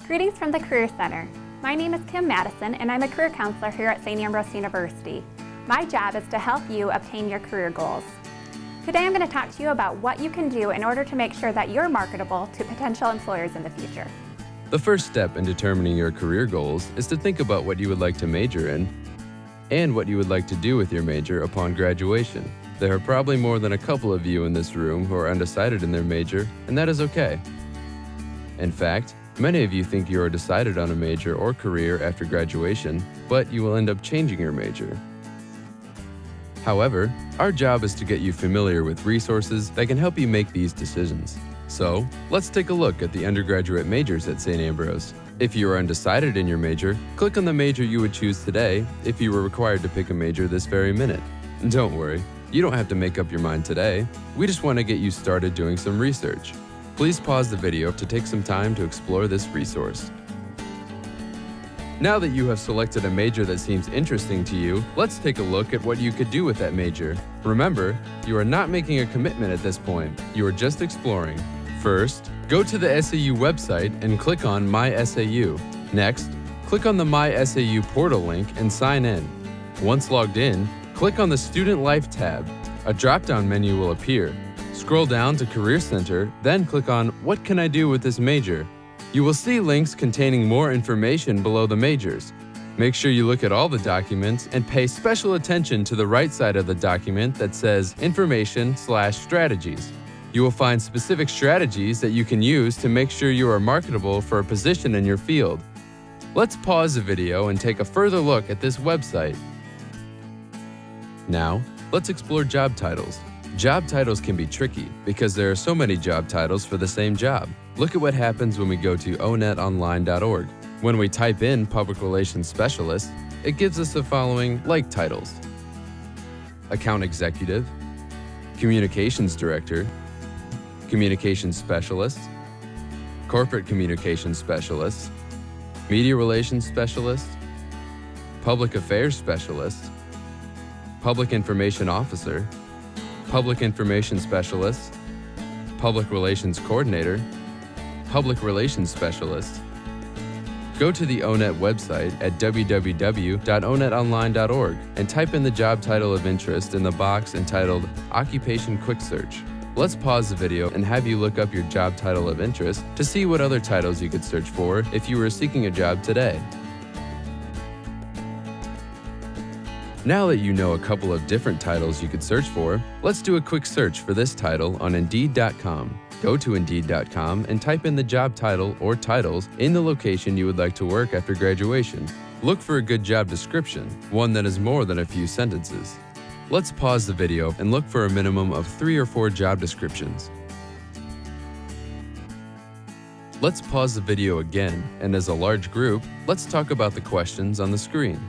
Greetings from the Career Center. My name is Kim Madison and I'm a career counselor here at St. Ambrose University. My job is to help you obtain your career goals. Today I'm going to talk to you about what you can do in order to make sure that you're marketable to potential employers in the future. The first step in determining your career goals is to think about what you would like to major in and what you would like to do with your major upon graduation. There are probably more than a couple of you in this room who are undecided in their major, and that is okay. In fact, many of you think you are decided on a major or career after graduation, but you will end up changing your major. However, our job is to get you familiar with resources that can help you make these decisions. So, let's take a look at the undergraduate majors at St. Ambrose. If you are undecided in your major, click on the major you would choose today if you were required to pick a major this very minute. Don't worry, you don't have to make up your mind today. We just want to get you started doing some research. Please pause the video to take some time to explore this resource. Now that you have selected a major that seems interesting to you, let's take a look at what you could do with that major. Remember, you are not making a commitment at this point. You are just exploring. First, go to the SAU website and click on My SAU. Next, click on the My SAU portal link and sign in. Once logged in, click on the Student Life tab. A drop-down menu will appear. Scroll down to Career Center, then click on What can I do with this major? You will see links containing more information below the majors. Make sure you look at all the documents and pay special attention to the right side of the document that says Information/Strategies. You will find specific strategies that you can use to make sure you are marketable for a position in your field. Let's pause the video and take a further look at this website. Now, let's explore job titles. Job titles can be tricky because there are so many job titles for the same job. Look at what happens when we go to onetonline.org. When we type in Public Relations Specialist, it gives us the following like titles: Account Executive, Communications Director, Communications Specialist, Corporate Communications Specialist, Media Relations Specialist, Public Affairs Specialist, Public Information Officer, Public Information Specialist, Public Relations Coordinator, Public Relations Specialist. Go to the ONET website at www.onetonline.org and type in the job title of interest in the box entitled Occupation Quick Search. Let's pause the video and have you look up your job title of interest to see what other titles you could search for if you were seeking a job today. Now that you know a couple of different titles you could search for, let's do a quick search for this title on Indeed.com. Go to Indeed.com and type in the job title or titles in the location you would like to work after graduation. Look for a good job description, one that is more than a few sentences. Let's pause the video and look for a minimum of 3 or 4 job descriptions. Let's pause the video again, and as a large group, let's talk about the questions on the screen.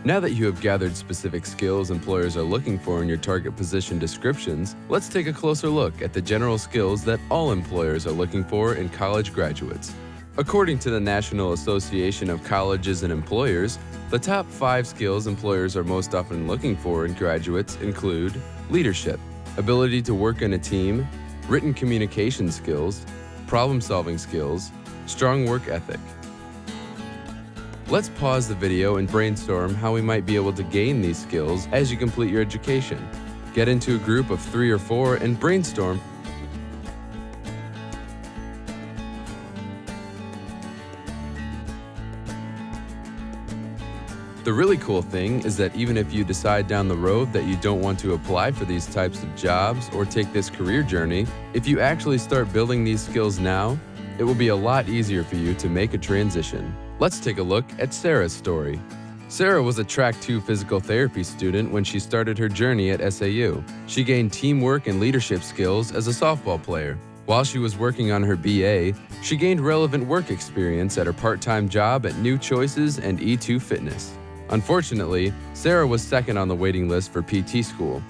Now that you have gathered specific skills employers are looking for in your target position descriptions, let's take a closer look at the general skills that all employers are looking for in college graduates. According to the National Association of Colleges and Employers, the top 5 skills employers are most often looking for in graduates include leadership, ability to work in a team, written communication skills, problem-solving skills, strong work ethic. Let's pause the video and brainstorm how we might be able to gain these skills as you complete your education. Get into a group of 3 or 4 and brainstorm. The really cool thing is that even if you decide down the road that you don't want to apply for these types of jobs or take this career journey, if you actually start building these skills now, it will be a lot easier for you to make a transition. Let's take a look at Sarah's story. Sarah was a Track 2 physical therapy student when she started her journey at SAU. She gained teamwork and leadership skills as a softball player. While she was working on her BA, she gained relevant work experience at her part-time job at New Choices and E2 Fitness. Unfortunately, Sarah was second on the waiting list for PT school.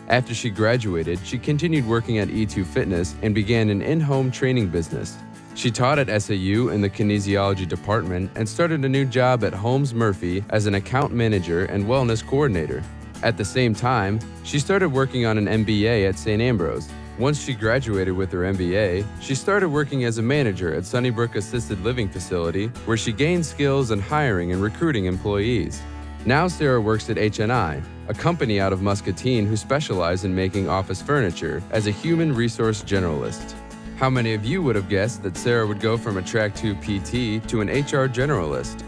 After she graduated, she continued working at E2 Fitness and began an in-home training business. She taught at SAU in the kinesiology department and started a new job at Holmes Murphy as an account manager and wellness coordinator. At the same time, she started working on an MBA at St. Ambrose. Once she graduated with her MBA, she started working as a manager at Sunnybrook Assisted Living Facility, where she gained skills in hiring and recruiting employees. Now Sarah works at HNI, a company out of Muscatine who specialize in making office furniture, as a human resource generalist. How many of you would have guessed that Sarah would go from a Track 2 PT to an HR generalist?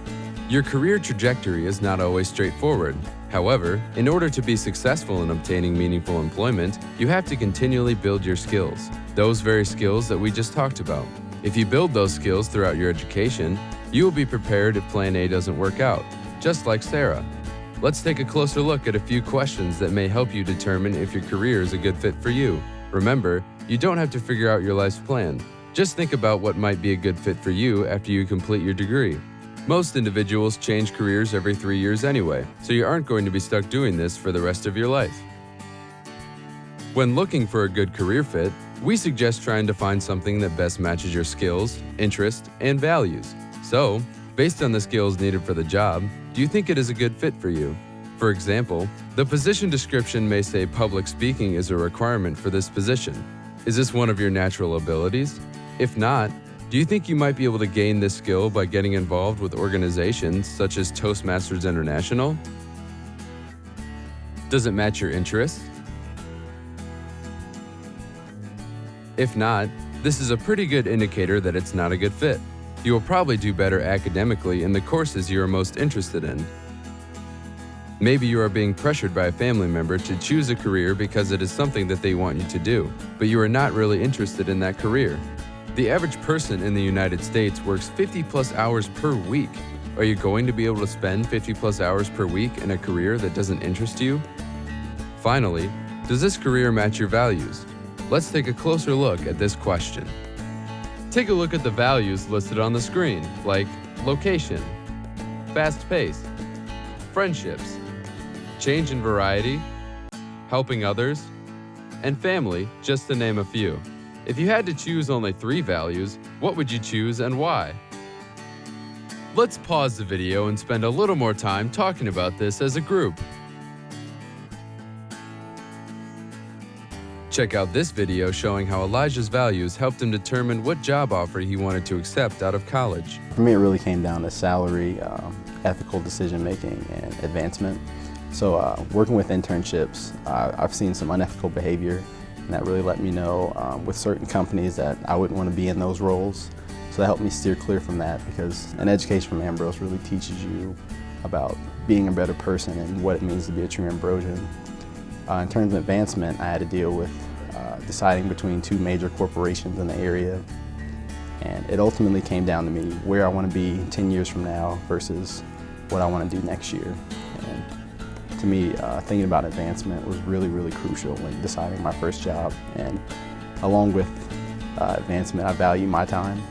Your career trajectory is not always straightforward. However, in order to be successful in obtaining meaningful employment, you have to continually build your skills, those very skills that we just talked about. If you build those skills throughout your education, you will be prepared if Plan A doesn't work out, just like Sarah. Let's take a closer look at a few questions that may help you determine if your career is a good fit for you. Remember, you don't have to figure out your life's plan. Just think about what might be a good fit for you after you complete your degree. Most individuals change careers every 3 years anyway, so you aren't going to be stuck doing this for the rest of your life. When looking for a good career fit, we suggest trying to find something that best matches your skills, interests, and values. So, based on the skills needed for the job, do you think it is a good fit for you? For example, the position description may say public speaking is a requirement for this position. Is this one of your natural abilities? If not, do you think you might be able to gain this skill by getting involved with organizations such as Toastmasters International? Does it match your interests? If not, this is a pretty good indicator that it's not a good fit. You will probably do better academically in the courses you are most interested in. Maybe you are being pressured by a family member to choose a career because it is something that they want you to do, but you are not really interested in that career. The average person in the United States works 50+ hours per week. Are you going to be able to spend 50+ hours per week in a career that doesn't interest you? Finally, does this career match your values? Let's take a closer look at this question. Take a look at the values listed on the screen, like location, fast pace, friendships, change in variety, helping others, and family, just to name a few. If you had to choose only 3 values, what would you choose and why? Let's pause the video and spend a little more time talking about this as a group. Check out this video showing how Elijah's values helped him determine what job offer he wanted to accept out of college. For me, it really came down to salary, ethical decision-making, and advancement. So working with internships, I've seen some unethical behavior, and that really let me know with certain companies that I wouldn't want to be in those roles. So that helped me steer clear from that, because an education from Ambrose really teaches you about being a better person and what it means to be a true Ambrosian. In terms of advancement, I had to deal with deciding between 2 major corporations in the area, and it ultimately came down to me where I want to be 10 years from now versus what I want to do next year. And to me, thinking about advancement was really, really crucial when deciding my first job. And along with advancement, I value my time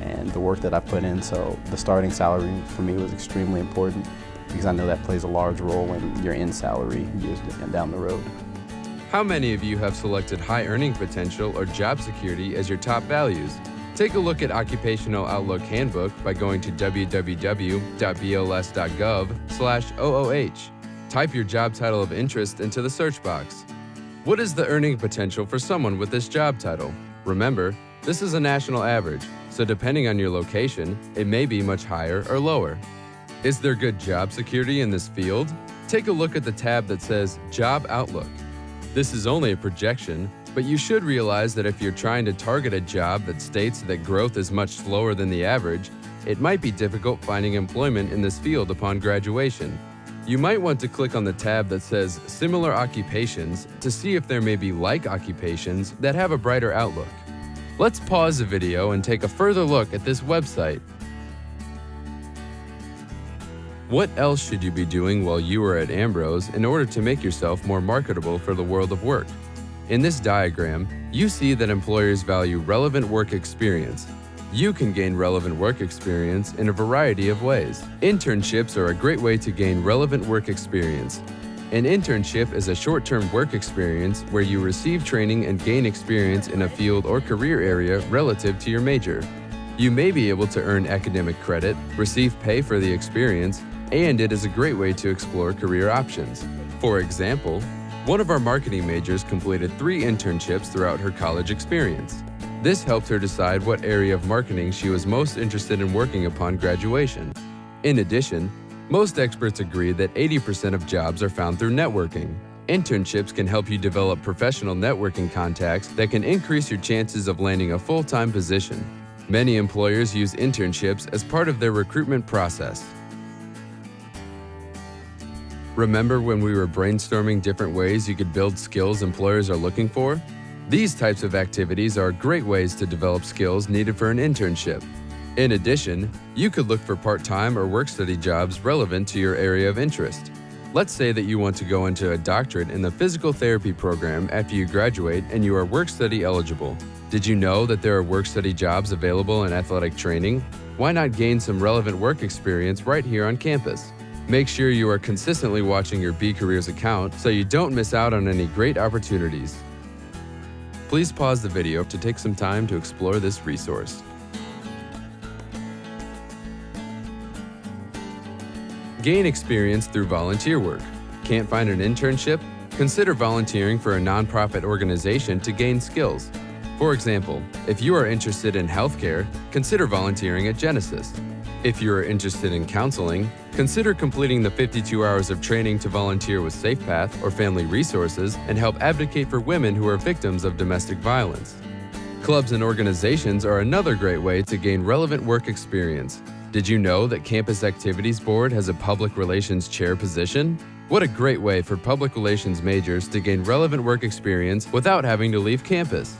and the work that I put in, so the starting salary for me was extremely important, because I know that plays a large role when you're in salary years down the road. How many of you have selected high earning potential or job security as your top values? Take a look at Occupational Outlook Handbook by going to www.bls.gov/OOH. Type your job title of interest into the search box. What is the earning potential for someone with this job title? Remember, this is a national average, so depending on your location, it may be much higher or lower. Is there good job security in this field? Take a look at the tab that says Job Outlook. This is only a projection, but you should realize that if you're trying to target a job that states that growth is much slower than the average, it might be difficult finding employment in this field upon graduation. You might want to click on the tab that says Similar Occupations to see if there may be like occupations that have a brighter outlook. Let's pause the video and take a further look at this website. What else should you be doing while you are at Ambrose in order to make yourself more marketable for the world of work? In this diagram, you see that employers value relevant work experience. You can gain relevant work experience in a variety of ways. Internships are a great way to gain relevant work experience. An internship is a short-term work experience where you receive training and gain experience in a field or career area relative to your major. You may be able to earn academic credit, receive pay for the experience, and it is a great way to explore career options. For example, one of our marketing majors completed 3 internships throughout her college experience. This helped her decide what area of marketing she was most interested in working upon graduation. In addition, most experts agree that 80% of jobs are found through networking. Internships can help you develop professional networking contacts that can increase your chances of landing a full-time position. Many employers use internships as part of their recruitment process. Remember when we were brainstorming different ways you could build skills employers are looking for? These types of activities are great ways to develop skills needed for an internship. In addition, you could look for part-time or work-study jobs relevant to your area of interest. Let's say that you want to go into a doctorate in the physical therapy program after you graduate and you are work-study eligible. Did you know that there are work-study jobs available in athletic training? Why not gain some relevant work experience right here on campus? Make sure you are consistently watching your B-Careers account so you don't miss out on any great opportunities. Please pause the video to take some time to explore this resource. Gain experience through volunteer work. Can't find an internship? Consider volunteering for a nonprofit organization to gain skills. For example, if you are interested in healthcare, consider volunteering at Genesis. If you are interested in counseling, consider completing the 52 hours of training to volunteer with SafePath or Family Resources and help advocate for women who are victims of domestic violence. Clubs and organizations are another great way to gain relevant work experience. Did you know that Campus Activities Board has a Public Relations Chair position? What a great way for public relations majors to gain relevant work experience without having to leave campus.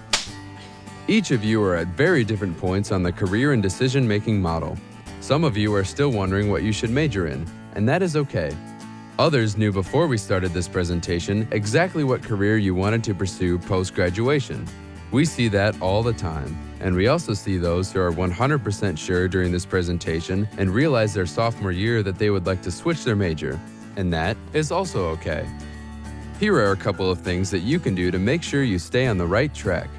Each of you are at very different points on the career and decision-making model. Some of you are still wondering what you should major in, and that is okay. Others knew before we started this presentation exactly what career you wanted to pursue post-graduation. We see that all the time, and we also see those who are 100% sure during this presentation and realize their sophomore year that they would like to switch their major, and that is also okay. Here are a couple of things that you can do to make sure you stay on the right track.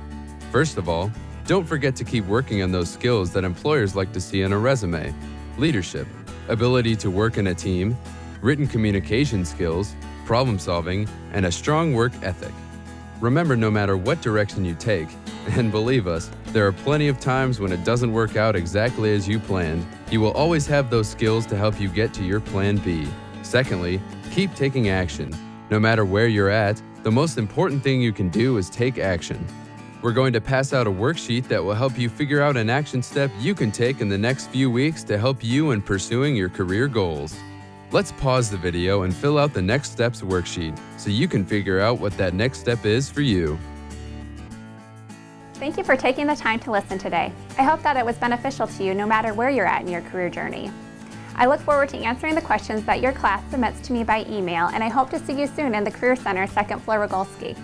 First of all, don't forget to keep working on those skills that employers like to see on a resume: leadership, ability to work in a team, written communication skills, problem solving, and a strong work ethic. Remember, no matter what direction you take, and believe us, there are plenty of times when it doesn't work out exactly as you planned, you will always have those skills to help you get to your plan B. Secondly, keep taking action. No matter where you're at, the most important thing you can do is take action. We're going to pass out a worksheet that will help you figure out an action step you can take in the next few weeks to help you in pursuing your career goals. Let's pause the video and fill out the next steps worksheet so you can figure out what that next step is for you. Thank you for taking the time to listen today. I hope that it was beneficial to you no matter where you're at in your career journey. I look forward to answering the questions that your class submits to me by email, and I hope to see you soon in the Career Center, 2nd floor, Rogolski.